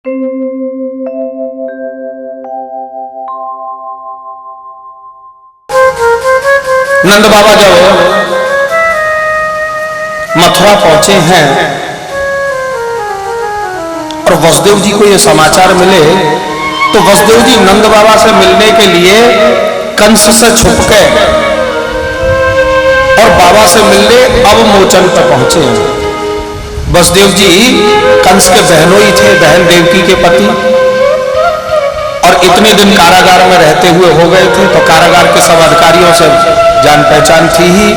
नंद बाबा जब मथुरा पहुंचे हैं और वसुदेव जी को यह समाचार मिले तो वसुदेव जी नंद बाबा से मिलने के लिए कंस से छुप के और बाबा से मिलने अवमोचन पर पहुंचे। वसुदेव जी कंस के बहनोई थे, बहन देवकी के पति, और इतने दिन कारागार में रहते हुए हो गए थे तो कारागार के सब अधिकारियों से जान पहचान थी ही।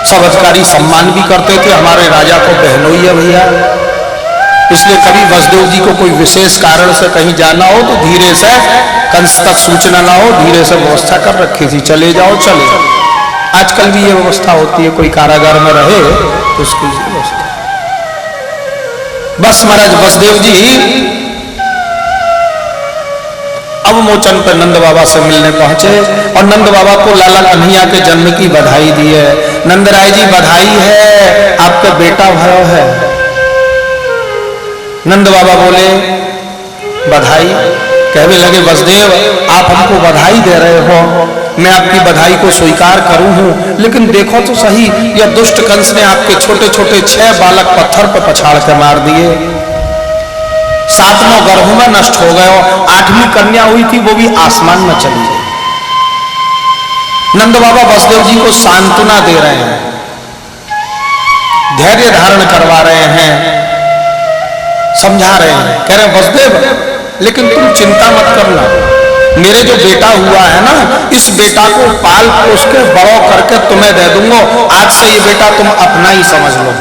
सब अधिकारी सम्मान भी करते थे, हमारे राजा को बहनोई है भैया। इसलिए कभी वसुदेव जी को कोई विशेष कारण से कहीं जाना हो तो धीरे से, कंस तक सूचना ना हो, धीरे से व्यवस्था कर रखी थी, चले जाओ चले जाओ। आजकल भी ये व्यवस्था होती है, कोई कारागार में रहे तो उसकी व्यवस्था। बस महाराज वसुदेव जी अवमोचन पर नंद बाबा से मिलने पहुंचे और नंद बाबा को लाला कन्हैया के जन्म की बधाई दी है। नंदराय जी बधाई है, आपका बेटा भयो है। नंद बाबा बोले बधाई, कहने लगे वसुदेव आप हमको बधाई दे रहे हो, मैं आपकी बधाई को स्वीकार करूं हूं, लेकिन देखो तो सही यह दुष्ट कंस ने आपके छोटे छोटे 6 बालक पत्थर पर पछाड़ के मार दिए। 7वां गर्भ में नष्ट हो गए, 8वीं कन्या हुई थी वो भी आसमान में चली गई। नंद बाबा वसुदेव जी को सांत्वना दे रहे हैं, धैर्य धारण करवा रहे हैं, समझा रहे हैं, कह रहे हैं वसुदेव लेकिन तुम चिंता मत करना, मेरे जो बेटा हुआ है ना इस बेटा को पाल पोस के बड़ो करके तुम्हें दे दूंगा, आज से ये बेटा तुम अपना ही समझ लो।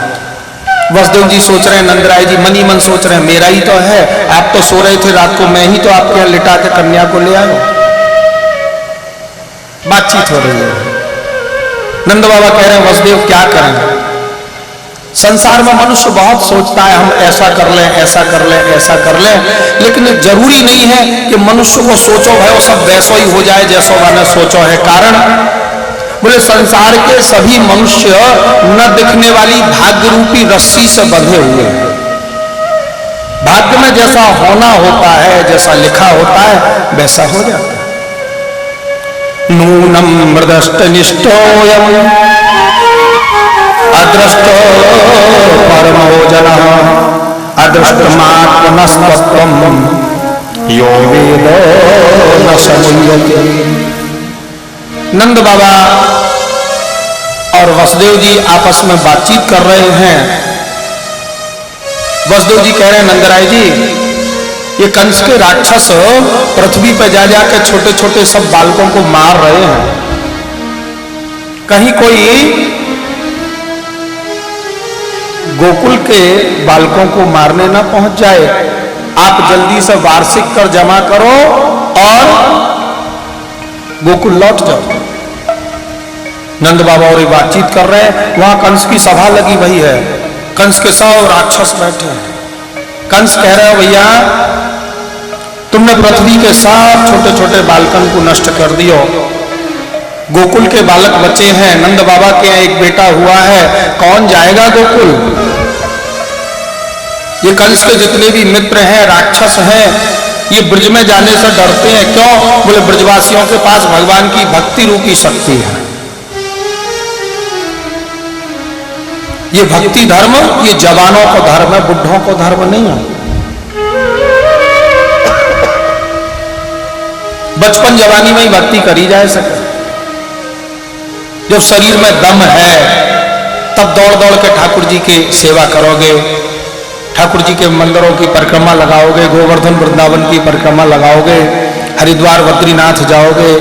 वसुदेव जी सोच रहे हैं, नंदराय जी मनी मन सोच रहे हैं मेरा ही तो है, आप तो सो रहे थे रात को, मैं ही तो आपके यहाँ लिटा के कन्या को ले आया। बातचीत हो रही है। नंद बाबा कह रहे हैं वसुदेव क्या करें, संसार में मनुष्य बहुत सोचता है हम ऐसा कर लें, ऐसा कर लें, ऐसा कर लें, लेकिन जरूरी नहीं है कि मनुष्य को सोचो भयो सब वैसो ही हो जाए जैसो मैंने सोचो है। कारण बोले संसार के सभी मनुष्य न दिखने वाली भाग्य रूपी रस्सी से बंधे हुए हैं। भाग्य में जैसा होना होता है, जैसा लिखा होता है वैसा हो जाता है। नूनम मृदष्ट निष्ठोयम अदृष्टो परमो जनः अदृष्टमात्मनस्तत्वं यो वेदो न समुह्यते। नंद बाबा और वसुदेव जी आपस में बातचीत कर रहे हैं। वसुदेव जी कह रहे हैं नंदराय जी ये कंस के राक्षस पृथ्वी पर जा जाकर छोटे छोटे सब बालकों को मार रहे हैं, कहीं कोई गोकुल के बालकों को मारने ना पहुंच जाए। आप जल्दी से वार्षिक कर जमा करो और गोकुल लौट जाओ। नंद बाबा और बातचीत कर रहे हैं, वहां कंस की सभा लगी हुई है, कंस के 100 राक्षस बैठे हैं। कंस कह रहे हो भैया तुमने पृथ्वी के सब छोटे छोटे बालकन को नष्ट कर दियो, गोकुल के बालक बचे हैं, नंद बाबा के यहाँ एक बेटा हुआ है, कौन जाएगा गोकुल? ये कंस के जितने भी मित्र हैं, राक्षस हैं, ये ब्रज में जाने से डरते हैं। क्यों? बोले ब्रजवासियों के पास भगवान की भक्ति रूपी शक्ति है। ये भक्ति धर्म ये जवानों को धर्म है, बुढ़ों को धर्म नहीं है। बचपन जवानी में ही भक्ति करी जाए सके, जब शरीर में दम है तब दौड़ दौड़ के ठाकुर जी की सेवा करोगे, ठाकुर जी के मंदिरों की परिक्रमा लगाओगे, गोवर्धन वृंदावन की परिक्रमा लगाओगे, हरिद्वार बद्रीनाथ जाओगे।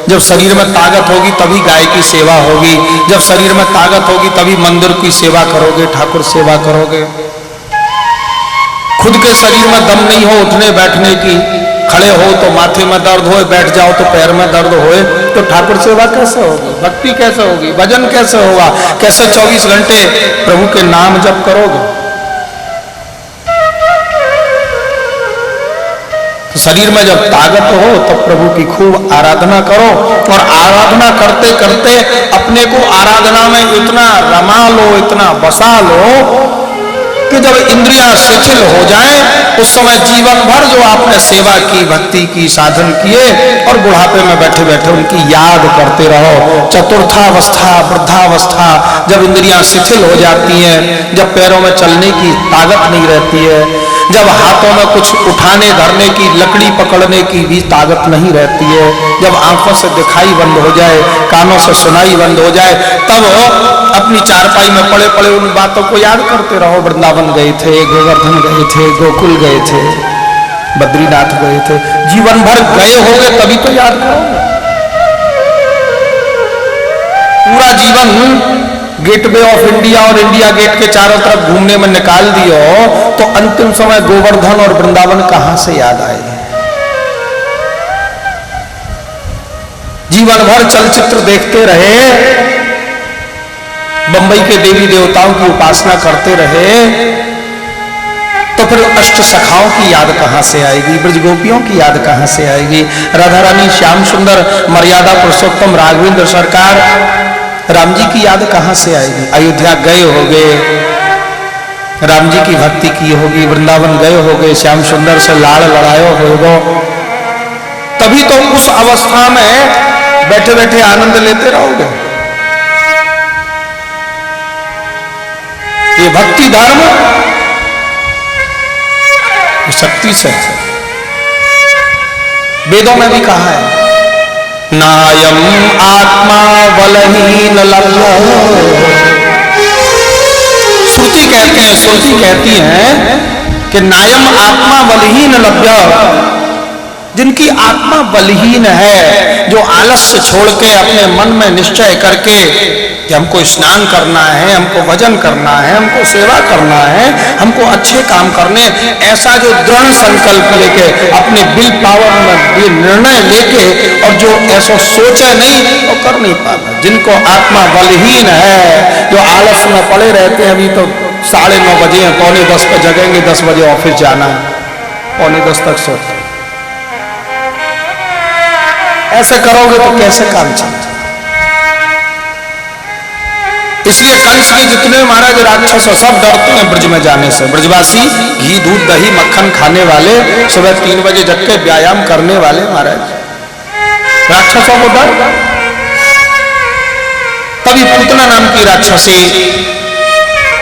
जब शरीर में ताकत होगी तभी गाय की सेवा होगी, जब शरीर में ताकत होगी तभी मंदिर की सेवा करोगे, ठाकुर सेवा करोगे। खुद के शरीर में दम नहीं हो उठने बैठने की, खड़े हो तो माथे में दर्द हो, बैठ जाओ तो पैर में दर्द होए, तो ठाकुर सेवा कैसे होगी, भक्ति कैसे होगी, भजन कैसे होगा, कैसे 24 घंटे प्रभु के नाम जप करोगे? तो शरीर में जब ताकत हो तब प्रभु की खूब आराधना करो, और आराधना करते करते अपने को आराधना में इतना रमा लो, इतना बसा लो कि जब इंद्रियां शिथिल हो जाएं उस समय जीवन भर जो आपने सेवा की, भक्ति की, साधन किए और बुढ़ापे में बैठे बैठे उनकी याद करते रहो। चतुर्थावस्था, वृद्धावस्था, जब इंद्रियां शिथिल हो जाती हैं, जब पैरों में चलने की ताकत नहीं रहती है, जब हाथों में कुछ उठाने धरने की, लकड़ी पकड़ने की भी ताकत नहीं रहती है, जब आंखों से दिखाई बंद हो जाए, कानों से सुनाई बंद हो जाए, तब अपनी चारपाई में पड़े पड़े उन बातों को याद करते रहो। वृंदावन गए थे, गोवर्धन गए थे, गोकुल गए थे, बद्रीनाथ गए थे। जीवन भर गए होंगे तभी तो याद करोगे। पूरा जीवन गेटवे ऑफ इंडिया और इंडिया गेट के चारों तरफ घूमने में निकाल दियो तो अंतिम समय गोवर्धन और वृंदावन कहां से याद आएगी। जीवन भर चलचित्र देखते रहे, बंबई के देवी देवताओं की उपासना करते रहे, तो फिर अष्ट सखाओं की याद कहां से आएगी, ब्रज गोपियों की याद कहां से आएगी, राधा रानी, श्याम सुंदर, मर्यादा पुरुषोत्तम राघवेंद्र सरकार, राम जी की याद कहां से आएगी। अयोध्या गए होगे, राम जी की भक्ति की होगी, वृंदावन गए होगे, श्याम सुंदर से लाड़ लड़ायो होगा, तभी तो उस अवस्था में बैठे बैठे आनंद लेते रहोगे। ये भक्ति धर्म शक्ति से वेदों में भी कहा है, नायम आत्मा बलहीन लभ्य। श्रुति कहते हैं, श्रुति कहती है कि नायम आत्मा बलहीन लभ्य, जिनकी आत्मा बलहीन है, जो आलस्य छोड़ के अपने मन में निश्चय करके कि हमको स्नान करना है, हमको भजन करना है, हमको सेवा करना है, हमको अच्छे काम करने, ऐसा जो दृढ़ संकल्प लेके अपने विल पावर में निर्णय लेके और जो ऐसा सोचे नहीं वो कर नहीं पाता। जिनको आत्मा बलहीन है, जो आलस में पड़े रहते हैं, अभी तो 9:30 बजे हैं, 9:45 पे जगेंगे, 10 बजे ऑफिस जाना है, 9:45 तक सोते। ऐसे करोगे तो कैसे काम चलेगा। इसलिए कंस के जितने महाराज राक्षस सब डरते हैं ब्रज में जाने से। ब्रजवासी घी दूध दही मक्खन खाने वाले, सुबह 3 बजे जग के व्यायाम करने वाले महाराज, राक्षसों को डर। तभी पूतना नाम की राक्षसी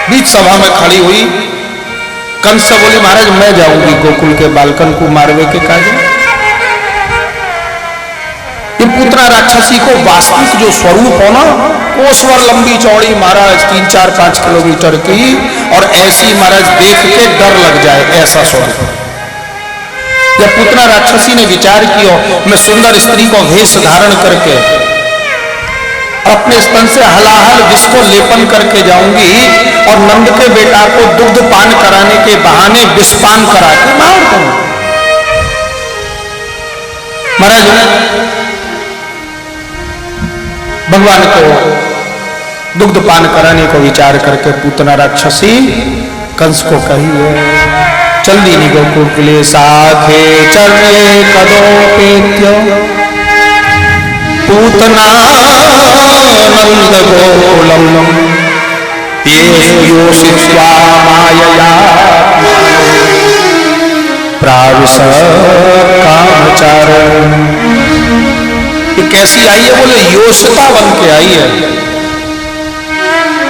बीच सभा में खड़ी हुई, कंस से बोली, महाराज मैं जाऊंगी गोकुल के बालकन को मारवे के काज। ये पूतना राक्षसी को वास्तविक जो स्वरूप हो ना, कोसवर लंबी चौड़ी महाराज 3, 4, 5 किलोमीटर की, और ऐसी महाराज देख के डर लग जाए, ऐसा स्वरूप। जब पूतना राक्षसी ने विचार किया, मैं सुंदर स्त्री को वेश धारण करके अपने स्तन से हलाहल विष को लेपन करके जाऊंगी और नंद के बेटा को दुग्ध पान कराने के बहाने विषपान करा के मार दूंगा। महाराज भगवान को दुग्ध पान कराने को विचार करके पूतना राक्षसी कंस को कही है, चल दीनी गोकुल के लिए साखे चले कदोपेत्य पूतना नंद गोकुलम ये योषित्वा मायया प्राविश कामचारण। ये कैसी आई है? बोले योषिता बन के आई है,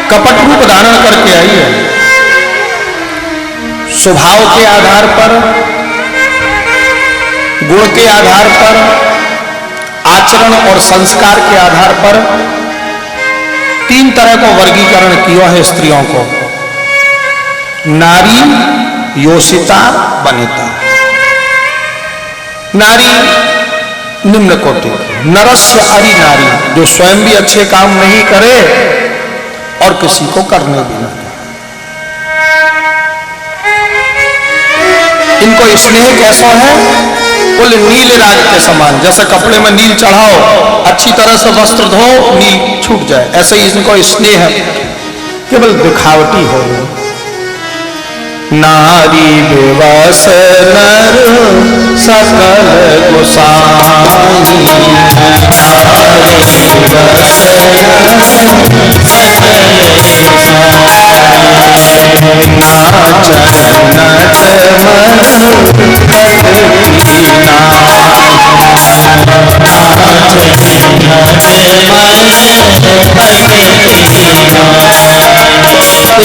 कपट रूप धारण करके आई है। स्वभाव के आधार पर, गुण के आधार पर, आचरण और संस्कार के आधार पर 3 तरह को वर्गीकरण किया है स्त्रियों को, नारी, योषिता, वनिता। नारी निम्न कोटि, नरस्य अरि नारी, जो स्वयं भी अच्छे काम नहीं करे और किसी को करने भी ना दे। इनको स्नेह कैसा है? बोले नील राज के समान, जैसे कपड़े में नील चढ़ाओ, अच्छी तरह से वस्त्र धो, नील छूट जाए, ऐसे ही इनको स्नेह है, केवल दिखावटी हो। नारी बेवस नर सकल गोसाई, नारी बेवस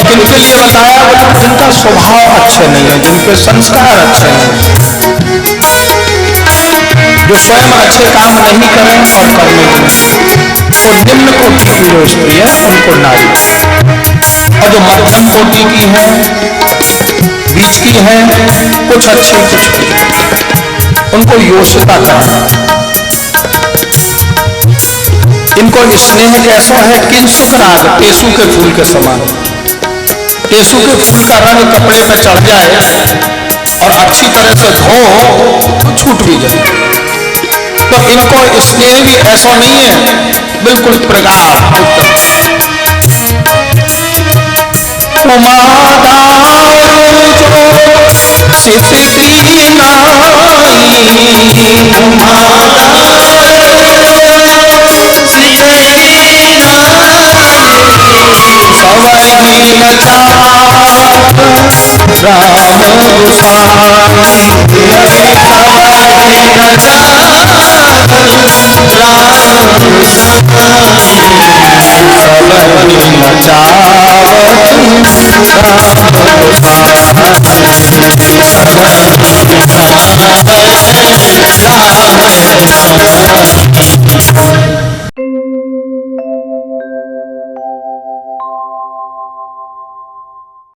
जिनके लिए बताया बोला जिनका स्वभाव अच्छे नहीं है, जिनके संस्कार अच्छे नहीं, जो स्वयं अच्छे काम नहीं करें और करने दें, वो निम्न कोटि की जो स्त्री है उनको नारी, और जो मध्यम कोटि की है, बीच की है, कुछ अच्छी कुछ उनको योषिता करना। इनको स्नेह जैसा है किंसुक राग, टेसू के फूल के समान। टेसू के फूल का रंग कपड़े पे चढ़ जाए और अच्छी तरह से धो तो छूट भी जाए, तो इनको स्नेह भी ऐसा नहीं है, बिल्कुल प्रगाढ़।